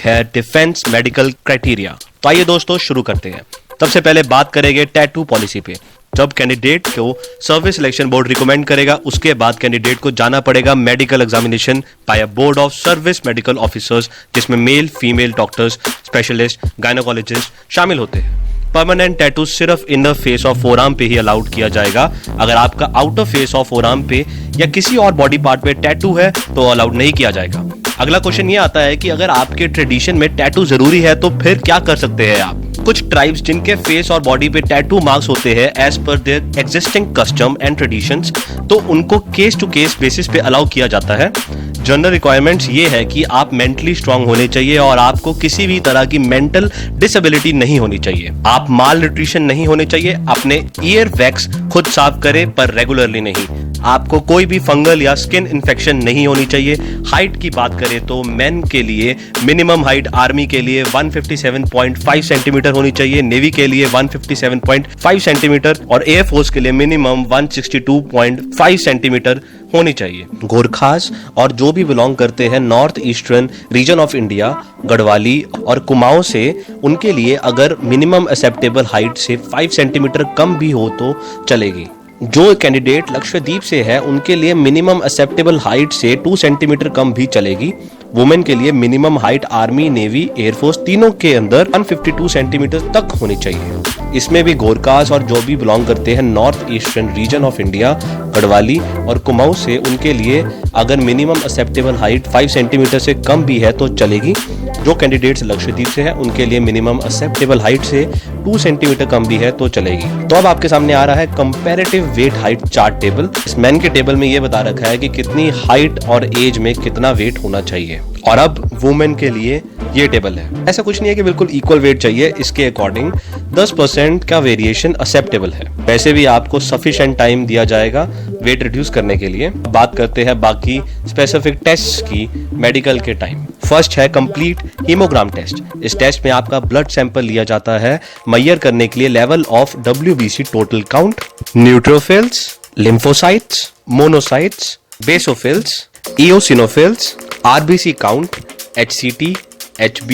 है defence medical criteria. तो आइए दोस्तों शुरू करते हैं। सबसे पहले बात करेंगे टैटू पॉलिसी पे। जब कैंडिडेट को सर्विस सिलेक्शन बोर्ड रिकमेंड करेगा, उसके बाद कैंडिडेट को जाना पड़ेगा medical examination by a board of service medical officers, जिसमें male female doctors, specialist, gynaecologist शामिल होते हैं। परमानेंट टैटू सिर्फ इनर फेस और फोरआर्म पे ही अलाउड किया जाएगा। अगर आपका आउटर फेस और फोरआर्म पे या किसी और बॉडी पार्ट पे टैटू है तो अलाउड नहीं किया जाएगा। अगला क्वेश्चन ये आता है कि अगर आपके ट्रेडिशन में टैटू जरूरी है तो फिर क्या कर सकते हैं आप। कुछ ट्राइब्स जिनके फेस और बॉडी पे टैटू मार्क्स होते हैं as per their existing custom and traditions, तो उनको केस टू केस बेसिस पे अलाउ किया जाता है। जनरल रिक्वायरमेंट्स ये है कि आप मेंटली स्ट्रांग होने चाहिए और आपको किसी भी तरह की मेंटल डिसेबिलिटी नहीं होनी चाहिए। आप माल न्यूट्रिशन नहीं होने चाहिए। अपने ईयर वैक्स खुद साफ करें पर रेगुलरली नहीं। आपको कोई भी फंगल या स्किन इन्फेक्शन नहीं होनी चाहिए। हाइट की बात करें तो मेन के लिए मिनिमम हाइट आर्मी के लिए 157.5 सेंटीमीटर होनी चाहिए, नेवी के लिए 157.5 सेंटीमीटर और एयरफोर्स के लिए मिनिमम 162.5 सेंटीमीटर होनी चाहिए। गोरखास और जो भी बिलोंग करते हैं north eastern region of India, Garhwali और कुमाऊं से, उनके लिए अगर मिनिमम एक्सेप्टेबल हाइट से 5 सेंटीमीटर कम भी हो तो चलेगी। जो कैंडिडेट लक्षद्वीप से है उनके लिए मिनिमम एक्सेप्टेबल हाइट से 2 सेंटीमीटर कम भी चलेगी। वुमेन के लिए minimum height army, navy, air force तीनों के अंदर 152 सेंटीमीटर तक होनी चाहिए। इसमें भी गोरखास और जो भी बिलोंग करते हैं north eastern region of India, Garhwali और कुमाऊं से, उनके लिए अगर मिनिमम एक्सेप्टेबल हाइट 5 सेंटीमीटर से कम भी है तो चलेगी। जो कैंडिडेट्स लक्षद्वीप से है उनके लिए मिनिमम एक्सेप्टेबल हाइट से 2 सेंटीमीटर कम भी है तो चलेगी। तो अब आपके सामने आ रहा है comparative weight height chart table. इस मैन के टेबल में ये बता रखा है कि कितनी हाइट और एज में कितना वेट होना चाहिए। और अब वुमेन के लिए ये टेबल है। ऐसा कुछ नहीं है कि बिल्कुल इक्वल वेट चाहिए। इसके अकॉर्डिंग 10% का वेरिएशन एक्सेप्टेबल है। वैसे भी आपको सफिशिएंट टाइम दिया जाएगा वेट रिड्यूस करने के लिए। बात करते हैं बाकी स्पेसिफिक टेस्ट की मेडिकल के टाइम। फर्स्ट है कंप्लीट हीमोग्राम टेस्ट। इस टेस्ट में आपका ब्लड सैंपल लिया जाता है मेजर करने के लिए level of WBC total count, neutrophils, lymphocytes, monocytes, basophils, eosinophils, RBC count, HCT, HB,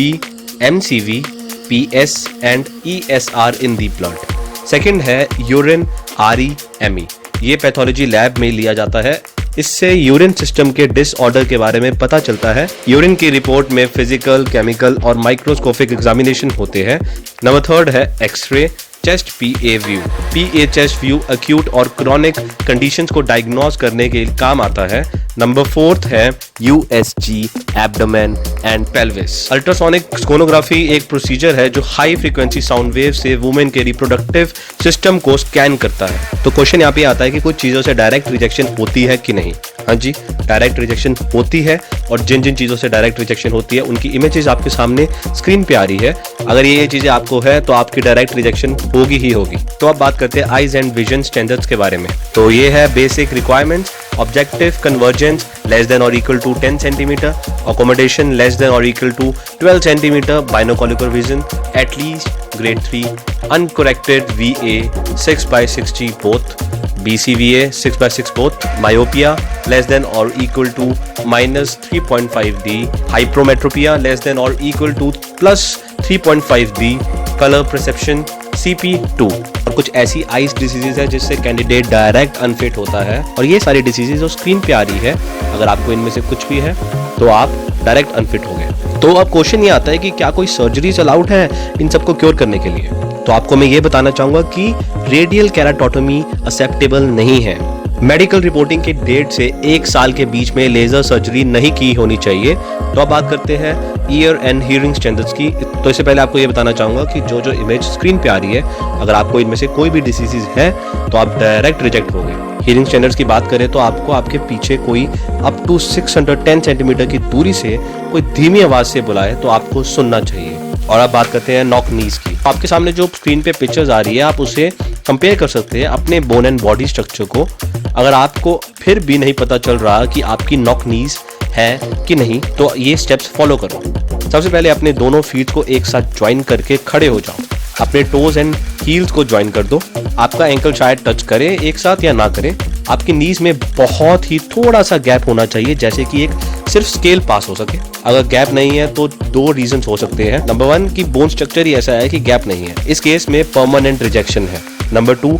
MCV, PS and ESR in the blood। Second है यूरिन REME। ये पैथोलॉजी लैब में लिया जाता है। इससे यूरिन सिस्टम के डिसऑर्डर के बारे में पता चलता है। यूरिन की रिपोर्ट में फिजिकल, केमिकल और माइक्रोस्कोपिक एग्जामिनेशन होते हैं। नंबर थर्ड है x-ray chest PA view. PA chest view acute और क्रॉनिक कंडीशंस को डायग्नोज करने के काम आता है। नंबर फोर्थ है USG abdomen and pelvis. Ultrasonic sonography एक प्रोसीजर है जो हाई फ्रीक्वेंसी साउंड वेव से वुमेन के रिप्रोडक्टिव सिस्टम को स्कैन करता है। तो क्वेश्चन यहाँ पे आता है कि कुछ चीजों से डायरेक्ट रिजेक्शन होती है कि नहीं। हाँ जी, डायरेक्ट रिजेक्शन होती है और जिन जिन चीजों से डायरेक्ट रिजेक्शन होती है उनकी इमेजेस आपके सामने स्क्रीन पे आ रही है। अगर ये चीजें आपको है तो आपकी डायरेक्ट रिजेक्शन होगी ही होगी। तो अब बात करते हैं आइज एंड विजन स्टैंडर्ड्स के बारे में। तो ये है basic requirements. Objective convergence less than और equal to 10 centimetre, accommodation less than और equal to 12 centimetre, binocular vision at least grade 3, uncorrected VA 6/60 both, BCVA 6/6 both, myopia less than or equal to -3.5D, hypermetropia less than or equal to +3.5D, color perception CP2। और कुछ ऐसी eyes diseases है जिससे candidate direct unfit होता है और ये सारी डिसीजेज जो स्क्रीन पे आ रही है, अगर आपको इनमें से कुछ भी है तो आप डायरेक्ट अनफिट हो गए। तो अब क्वेश्चन ये आता है कि क्या कोई सर्जरीज अलाउड है इन सबको क्योर करने के लिए। तो आपको मैं ये बताना चाहूंगा कि रेडियल केराटोटोमी एक्सेप्टेबल नहीं है। मेडिकल रिपोर्टिंग के डेट से 1 साल के बीच में लेजर सर्जरी नहीं की होनी चाहिए। तो अब बात करते हैं ईयर एंड हियरिंग स्टैंडर्ड्स की। तो इससे पहले आपको ये बताना चाहूंगा कि जो जो इमेज स्क्रीन पे आ रही है, अगर आपको इनमें से कोई भी डिसीजेज है तो आप डायरेक्ट रिजेक्ट हो गए। हियरिंग स्टैंडर्ड्स की बात करें तो आपको आपके पीछे कोई अप टू 610 सेंटीमीटर की दूरी से कोई धीमी आवाज से बुलाए तो आपको सुनना चाहिए। और अब बात करते हैं नॉक नीज की। आपके सामने जो स्क्रीन पे पिक्चर्स आ रही है, आप उसे कंपेयर कर सकते हैं अपने बोन एंड बॉडी स्ट्रक्चर को। अगर आपको फिर भी नहीं पता चल रहा कि आपकी नॉक नीज है कि नहीं तो ये स्टेप्स फॉलो करो। सबसे पहले अपने दोनों फीट को एक साथ ज्वाइन करके खड़े हो जाओ। अपने टोज एंड हील्स को ज्वाइन कर दो। आपका एंकल शायद टच करे एक साथ या ना करे। आपकी नीज में बहुत ही थोड़ा सा गैप होना चाहिए, जैसे कि एक सिर्फ स्केल पास हो सके। अगर गैप नहीं है तो दो रीजन हो सकते हैं। नंबर 1 कि बोन स्ट्रक्चर ही ऐसा है कि गैप नहीं है, इस केस में परमानेंट रिजेक्शन है। नंबर 2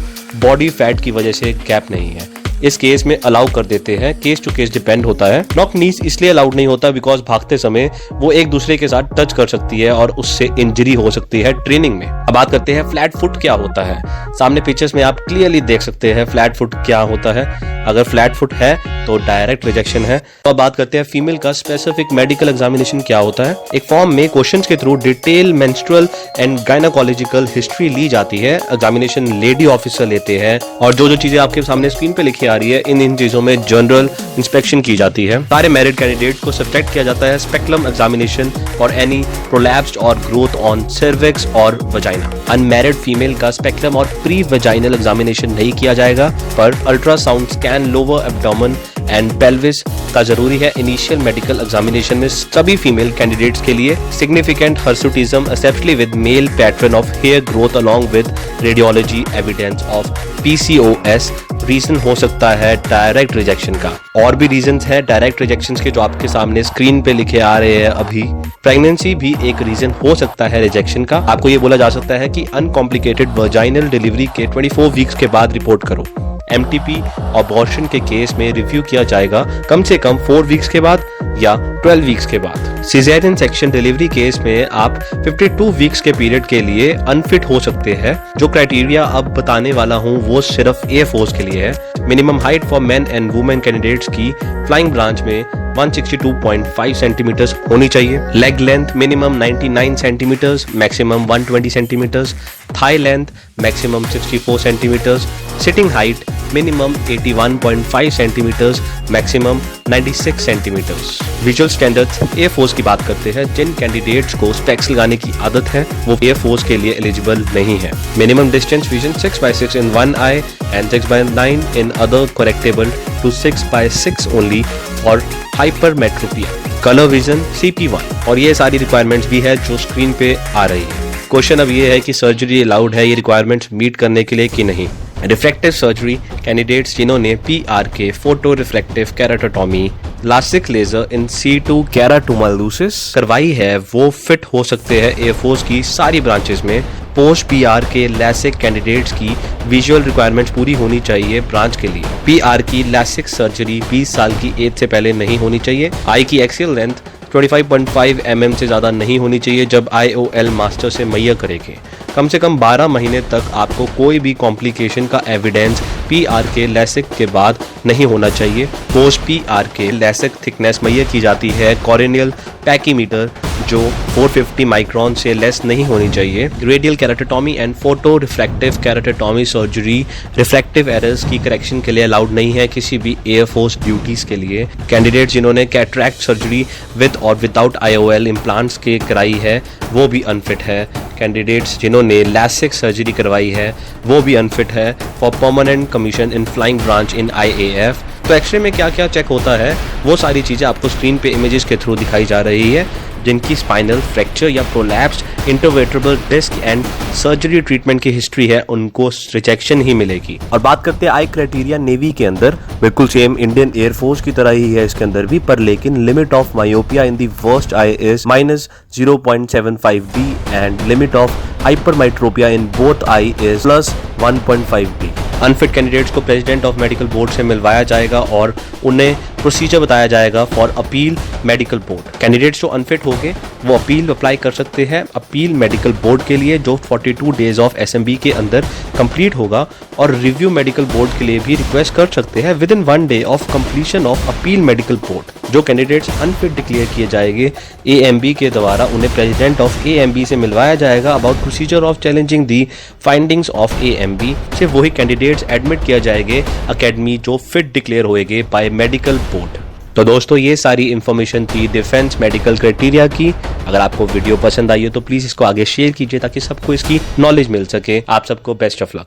बॉडी फैट की वजह से गैप नहीं है, इस केस में अलाउ कर देते हैं। केस टू केस डिपेंड होता है। नॉक नीज इसलिए अलाउड नहीं होता बिकॉज भागते समय वो एक दूसरे के साथ टच कर सकती है और उससे इंजरी हो सकती है ट्रेनिंग में। अब बात करते हैं फ्लैट फुट क्या होता है। सामने पिक्चर्स में आप क्लियरली देख सकते हैं फ्लैट फुट क्या होता है। अगर फ्लैट फुट है तो डायरेक्ट रिजेक्शन है। तो अब बात करते हैं फीमेल का स्पेसिफिक मेडिकल एग्जामिनेशन क्या होता है। एक फॉर्म में क्वेश्चंस के through detail menstrual and gynaecological history ली जाती है। एग्जामिनेशन लेडी ऑफिसर लेते हैं और जो जो चीजें आपके सामने स्क्रीन पे लिखी आ रही है इन चीजों में जनरल इंस्पेक्शन की जाती है। सारे मैरिड कैंडिडेट को सब्जेक्ट किया जाता है spectrum examination for any prolapsed और ग्रोथ ऑन सर्विक्स और वजाइना। अनमैरिड फीमेल का स्पेक्ट्रम और प्री वजाइनल एग्जामिनेशन नहीं किया जाएगा, पर ultrasound scan lower abdomen and pelvis का जरूरी है। इनिशियल मेडिकल एग्जामिनेशन में सभी फीमेल कैंडिडेट्स के लिए significant hirsutism especially with male pattern of hair growth along with radiology evidence of PCOS reason हो सकता है डायरेक्ट रिजेक्शन का। और भी रीजंस है डायरेक्ट रिजेक्शंस के जो आपके सामने स्क्रीन पे लिखे आ रहे हैं अभी। प्रेगनेंसी भी एक रीजन हो सकता है रिजेक्शन का। आपको ये बोला जा सकता है कि अनकॉम्प्लिकेटेड वर्जाइनल डिलीवरी के 24 वीक्स के बाद रिपोर्ट करो। MTP अबॉर्शन के केस में रिव्यू किया जाएगा कम से कम 4 वीक्स के बाद या 12 वीक्स के बाद। सिजेरियन सेक्शन डिलीवरी केस में आप 52 वीक्स के पीरियड के लिए अनफिट हो सकते हैं। जो क्राइटेरिया अब बताने वाला हूं वो सिर्फ एयरफोर्स के लिए है। Minimum height for men and women candidates की फ्लाइंग ब्रांच में 162.5 सेंटीमीटर्स होनी चाहिए। Leg length minimum 99 centimetres, maximum 120 centimetres. Thigh length maximum 64 centimetres. Sitting height minimum 81.5 centimetres, maximum 96 centimetres. Visual standards air force की बात करते हैं। जिन कैंडिडेट्स को स्पेक्स लगाने की आदत है वो एयरफोर्स के लिए एलिजिबल नहीं है। Minimum distance vision 6/6 in one eye and 6/9 in other correctable to 6/6 only और हाइपरमेट्रोपिया। कलर विजन CP1 और ये सारी रिक्वायरमेंट्स भी है जो स्क्रीन पे आ रही है। क्वेश्चन अब ये है कि सर्जरी अलाउड है ये रिक्वायरमेंट्स मीट करने के लिए कि नहीं। रिफ्रैक्टिव सर्जरी कैंडिडेट्स जिन्होंने PRK photo reflective keratotomy LASIK laser in C2 keratomileusis करवाई है वो फिट हो सकते हैं एयरफोर्स की सारी ब्रांचेस में। पोस्ट PRK लैसिक कैंडिडेट्स की विजुअल रिक्वायरमेंट्स पूरी होनी चाहिए ब्रांच के लिए। PR की लैसिक सर्जरी 20 साल की एज से पहले नहीं होनी चाहिए। आई की एक्सियल लेंथ 25.5 mm से ज़्यादा नहीं होनी चाहिए जब IOL मास्टर से मुहैया करेंगे। कम से कम 12 महीने तक आपको कोई भी कॉम्प्लिकेशन का एविडेंस PRK लैसिक के बाद नहीं होना चाहिए। पोस्ट PRK लैसिक थिकनेस मुहैया की जाती है कॉर्नियल पैकीमीटर जो 450 माइक्रोन से लेस नहीं होनी चाहिए। Radial keratotomy and photo refractive keratotomy surgery refractive errors की करेक्शन के लिए अलाउड नहीं है किसी भी एयरफोर्स ड्यूटीज के लिए। कैंडिडेट जिन्होंने कैटरैक्ट सर्जरी विद और विदाउट IOL इम्प्लांट्स के कराई है वो भी अनफिट है। कैंडिडेट्स जिन्होंने लैसिक सर्जरी करवाई है वो भी अनफिट है for permanent commission in flying branch in IAF। तो एक्सरे में क्या क्या चेक होता है वो सारी चीज़ें आपको स्क्रीन पे इमेजेस के थ्रू दिखाई जा रही है। जिनकी स्पाइनल फ्रैक्चर या prolapsed intervertebral disc and surgery treatment की हिस्ट्री है उनको रिजेक्शन ही मिलेगी। और बात करते हैं आई क्राइटेरिया नेवी के अंदर, बिल्कुल सेम इंडियन एयरफोर्स की तरह ही है इसके अंदर भी, पर लेकिन limit of myopia in the worst I is -0.75D and limit of hypermetropia in both I is +1.5D। Unfit candidates को प्रेसिडेंट ऑफ मेडिकल बोर्ड से मिलवाया जाएगा और उन्हें प्रोसीजर बताया जाएगा for appeal medical board. Candidates जो अनफिट हो गए वो अपील अप्लाई कर सकते हैं अपील मेडिकल बोर्ड के लिए जो 42 डेज ऑफ SMB के अंदर कंप्लीट होगा, और रिव्यू मेडिकल बोर्ड के लिए भी रिक्वेस्ट कर सकते हैं with in 1 day of completion of appeal medical board. जो कैंडिडेट्स अनफिट डिक्लेयर किए जाएंगे AMB के द्वारा उन्हें प्रेसिडेंट ऑफ AMB से मिलवाया जाएगा about procedure of challenging the findings of AMB। सिर्फ वही कैंडिडेट्स एडमिट किया जाएंगे अकेडमी जो फिट डिक्लेयर होएंगे बाय मेडिकल बोर्ड। तो दोस्तों ये सारी इन्फॉर्मेशन थी डिफेंस मेडिकल क्राइटेरिया की। अगर आपको वीडियो पसंद आई है तो प्लीज इसको आगे शेयर कीजिए ताकि सबको इसकी नॉलेज मिल सके। आप सबको बेस्ट ऑफ लक।